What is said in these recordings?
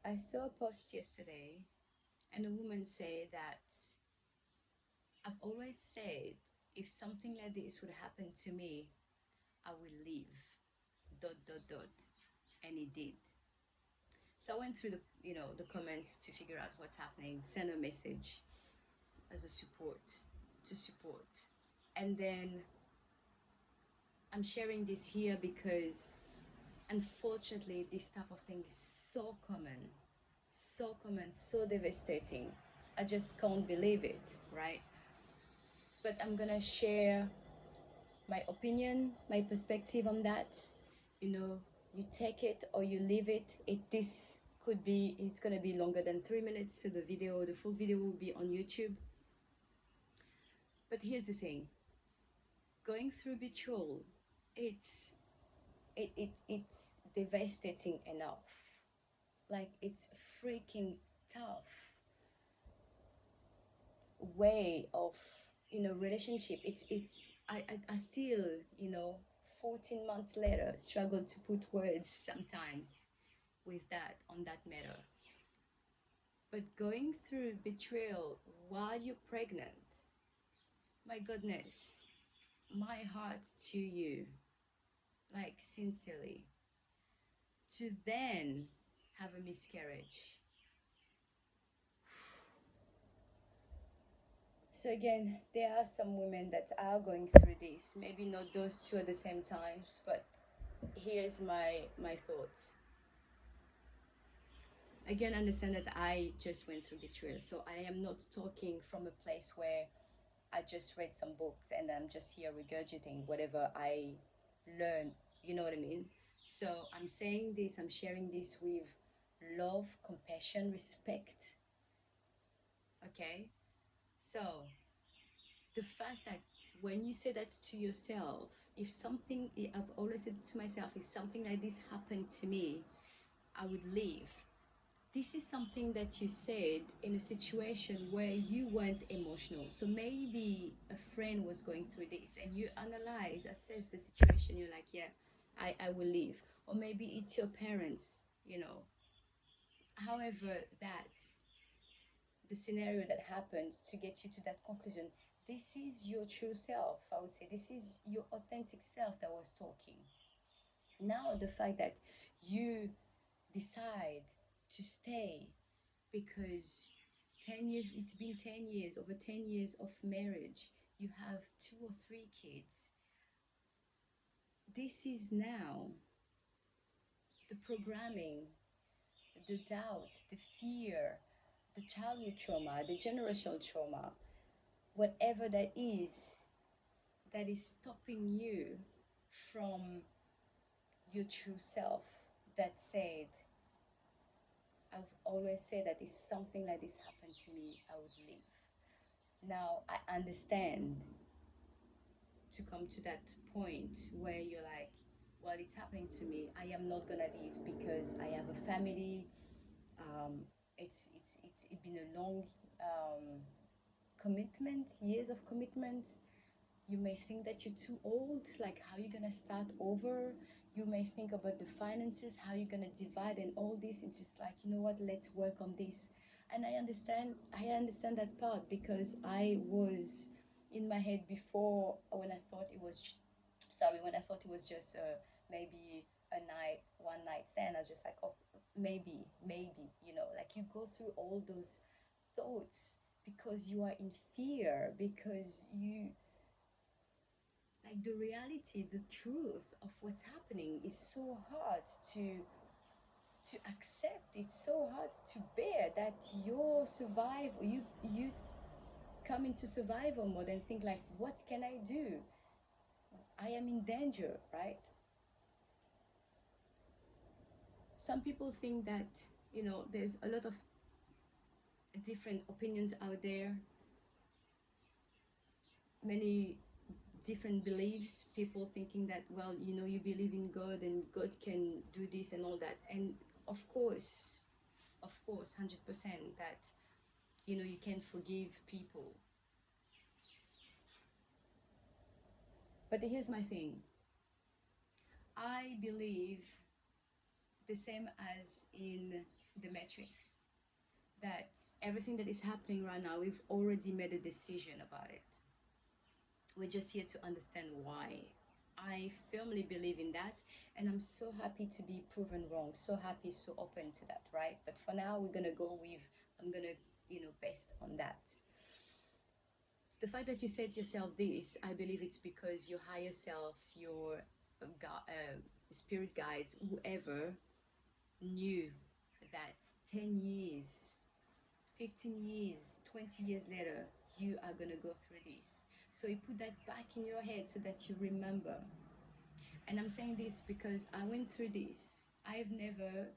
I saw a post yesterday, and a woman said that I've always said if something like this would happen to me, I will leave. Dot dot dot, and it did. So I went through the comments to figure out what's happening, send a message as a support to support, and then I'm sharing this here because unfortunately this type of thing is so common, so devastating. I just can't believe it, right? But I'm gonna share my opinion, my perspective on that. You know, you take it or you leave it. It's gonna be longer than 3 minutes. So the full video will be on YouTube. But here's the thing: going through betrayal, it's it's devastating enough. Like it's freaking tough way of relationship. I still 14 months later struggle to put words sometimes with that on that matter. But going through betrayal while you're pregnant, my goodness, my heart to you, like sincerely, to then have a miscarriage. So again, there are some women that are going through this. Maybe not those two at the same times, but here's my thoughts. Again, understand that I just went through betrayal, so I am not talking from a place where I just read some books and I'm just here regurgitating whatever I learned. You know what I mean? So I'm saying this, I'm sharing this with love, compassion, respect. Okay? So the fact that when you say that to yourself, if something, I've always said to myself, if something like this happened to me, I would leave. This is something that you said in a situation where you weren't emotional. So maybe a friend was going through this and you analyze, assess the situation, you're like, yeah, I will leave. Or maybe it's your parents. However, that's the scenario that happened to get you to that conclusion. This is your true self, I would say. This is your authentic self that was talking. Now, the fact that you decide to stay because 10 years, it's been 10 years, over 10 years of marriage, you have two or three kids. This is now the programming, the doubt, the fear, the childhood trauma, the generational trauma, whatever that is stopping you from your true self, that said, I've always said that if something like this happened to me, I would leave. Now I understand to come to that point where you're like, well, it's happening to me. I am not gonna leave because I have a family. Um, it's been a long commitment, years of commitment. You may think that you're too old, like how you're gonna start over. You may think about the finances, how you're gonna divide and all this. It's just like, you know what, let's work on this. And I understand that part because I was in my head before when I thought it was when I thought it was just maybe one night stand. I was just like, oh, maybe, like you go through all those thoughts because you are in fear, because you like the reality, the truth of what's happening is so hard to accept. It's so hard to bear that your survival, you come into survival mode and think like, what can I do? I am in danger, right? Some people think that there's a lot of different opinions out there, many different beliefs, people thinking that, well, you believe in God and God can do this and all that. And of course 100% that you can forgive people. But here's my thing: I believe The same as in the Matrix, that everything that is happening right now, we've already made a decision about it. We're just here to understand why. I firmly believe in that, and I'm so happy to be proven wrong. So happy, so open to that, right? But for now, we're gonna go with, I'm gonna, based on that. The fact that you said yourself this, I believe it's because your higher self, your spirit guides, whoever knew that 10 years, 15 years, 20 years later, you are going to go through this. So you put that back in your head so that you remember. And I'm saying this because I went through this. I've never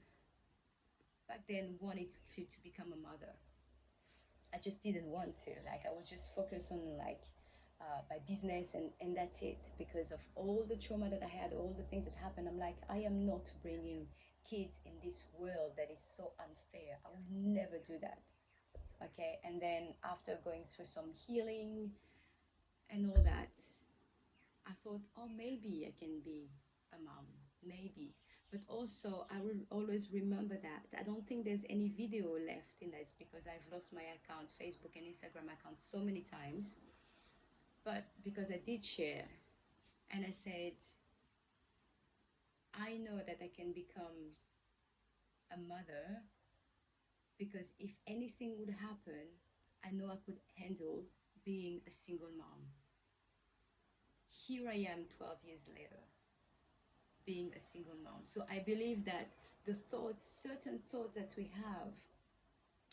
back then wanted to become a mother. I just didn't want to. Like, I was just focused on like my business, and that's it. Because of all the trauma that I had, all the things that happened, I'm like, I am not bringing kids in this world that is so unfair. I would never do that. Okay, and then after going through some healing and all that, I thought, oh, maybe I can be a mom, maybe. But also, I will always remember that. I don't think there's any video left in this because I've lost my account, Facebook and Instagram account, so many times. But because I did share, and I said, I know that I can become a mother because if anything would happen, I know I could handle being a single mom. Here I am 12 years later, being a single mom. So I believe that the thoughts, certain thoughts that we have,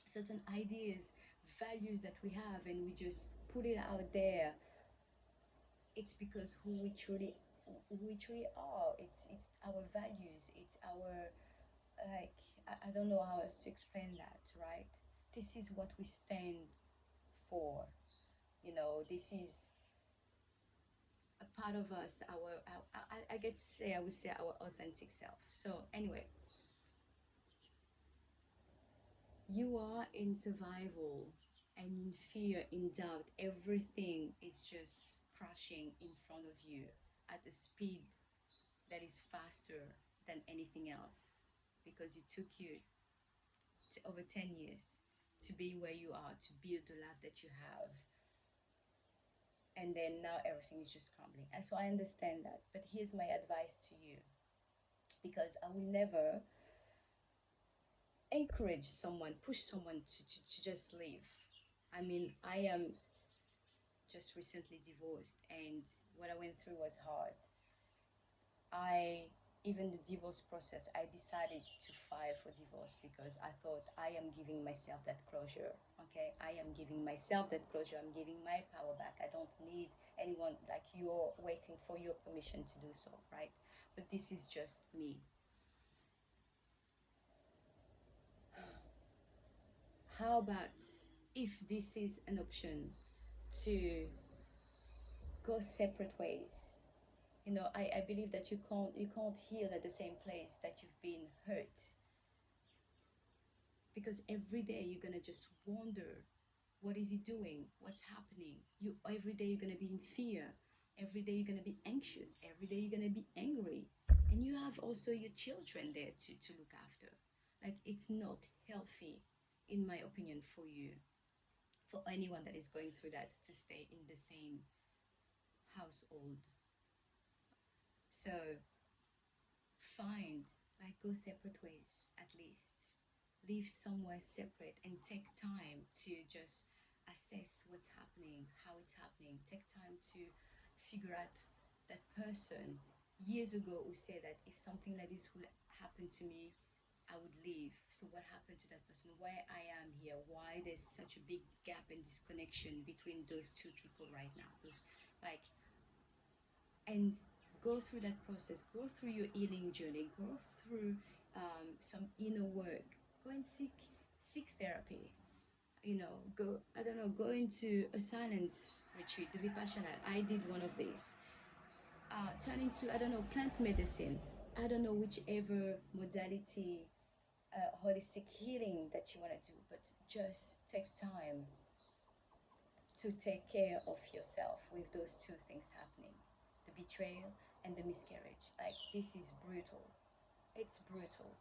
certain ideas, values that we have, and we just put it out there, it's because who we truly are. It's our values, it's our, like, I don't know how else to explain that, right? This is what we stand for. This is a part of us, our I get to say, I would say, our authentic self. So anyway, you are in survival and in fear, in doubt. Everything is just crashing in front of you at a speed that is faster than anything else, because it took you over 10 years to be where you are, to build the life that you have. And then now everything is just crumbling. And so I understand that. But here's my advice to you, because I will never encourage someone, push someone to just leave. I mean, I am just recently divorced, and what I went through was hard. I Even the divorce process, I decided to file for divorce because I thought I am giving myself that closure. Okay, I am giving myself that closure. I'm giving my power back. I don't need anyone, like, you're waiting for your permission to do so, right? But this is just me. How about if this is an option to go separate ways? I believe that you can't heal at the same place that you've been hurt, because every day you're gonna just wonder, what is he doing, what's happening. Every day you're gonna be in fear, every day you're gonna be anxious, every day you're gonna be angry, and you have also your children there to look after. Like, it's not healthy, in my opinion, for you, for anyone that is going through that, to stay in the same household. So find, like, go separate ways at least. Live somewhere separate and take time to just assess what's happening, how it's happening. Take time to figure out that person years ago who said that if something like this will happen to me, I would leave. So what happened to that person? Why I am here? Why there's such a big gap and disconnection between those two people right now? Those, like, and go through that process, go through your healing journey, go through some inner work, go and seek therapy. Go, I don't know, go into a silence retreat, the Vipassana. I did one of these. Turn into, I don't know, plant medicine. I don't know, whichever modality, holistic healing that you want to do, but just take time to take care of yourself with those two things happening, the betrayal and the miscarriage. Like, this is brutal. It's brutal.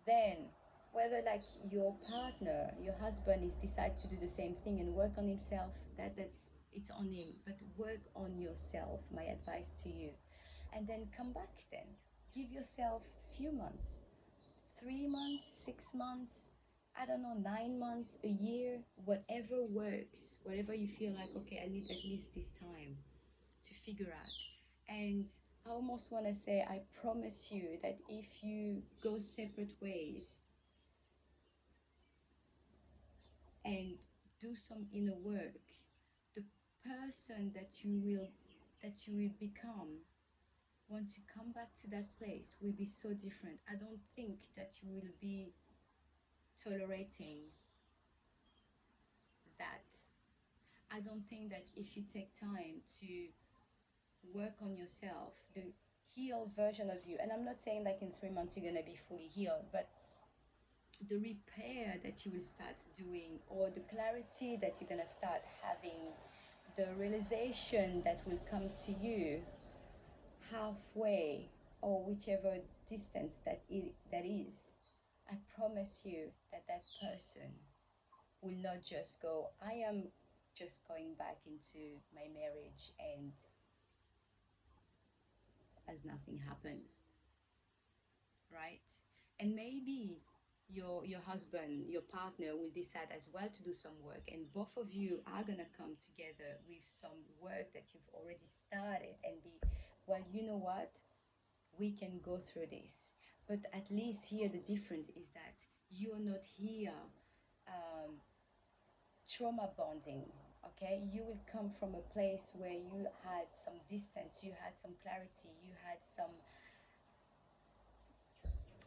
Then, whether like your partner, your husband is decide to do the same thing and work on himself, that's it's on him. But work on yourself, my advice to you. And then come back then. Give yourself few months, 3 months, 6 months, I don't know, 9 months, a year, whatever works, whatever you feel like, okay, I need at least this time to figure out. And I almost want to say, I promise you that if you go separate ways and do some inner work, the person that you will become once you come back to that place will be so different. I don't think that you will be tolerating that. I don't think that if you take time to work on yourself, the healed version of you, and I'm not saying like in 3 months you're gonna be fully healed, but the repair that you will start doing, or the clarity that you're gonna start having, the realization that will come to you halfway or whichever distance that is, I promise you that that person will not just go, I am just going back into my marriage and as nothing happened, right? And maybe your husband, your partner will decide as well to do some work, and both of you are gonna come together with some work that you've already started and be, well, you know what? We can go through this. But at least here the difference is that you're not here um, trauma bonding. Okay, you will come from a place where you had some distance, you had some clarity, you had some,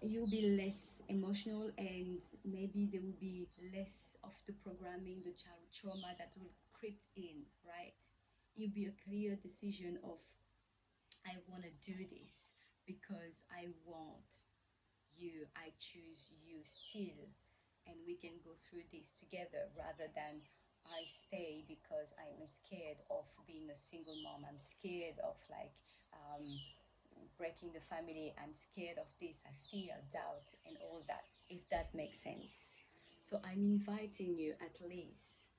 you'll be less emotional, and maybe there will be less of the programming, the child trauma that will creep in, right? It'll be a clear decision of, I want to do this because I want you, I choose you still, and we can go through this together, rather than I stay because I'm scared of being a single mom, I'm scared of like breaking the family, I'm scared of this, I fear, doubt, and all that, if that makes sense. So I'm inviting you at least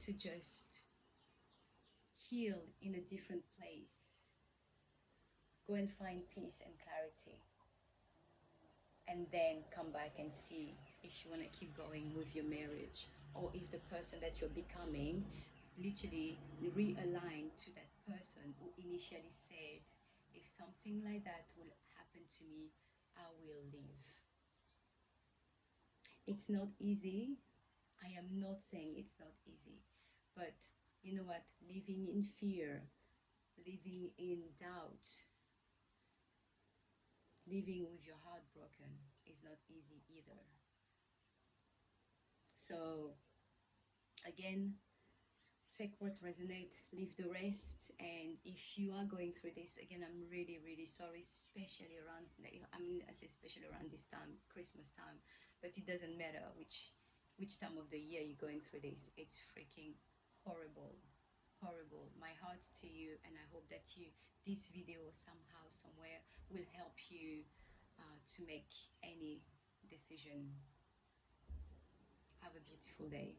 to just heal in a different place, go and find peace and clarity, and then come back and see if you want to keep going with your marriage, or if the person that you're becoming literally realign to that person who initially said, if something like that will happen to me, I will leave. It's not easy. I am not saying it's not easy, but you know what? Living in fear, living in doubt, living with your heart broken is not easy either. So again, take what resonate, leave the rest. And if you are going through this, again, I'm really, really sorry, especially around, I mean, I say especially around this time, Christmas time, but it doesn't matter which time of the year you're going through this. It's freaking horrible, horrible. My heart's to you, and I hope that this video somehow, somewhere, will help you to make any decision. Have a beautiful day.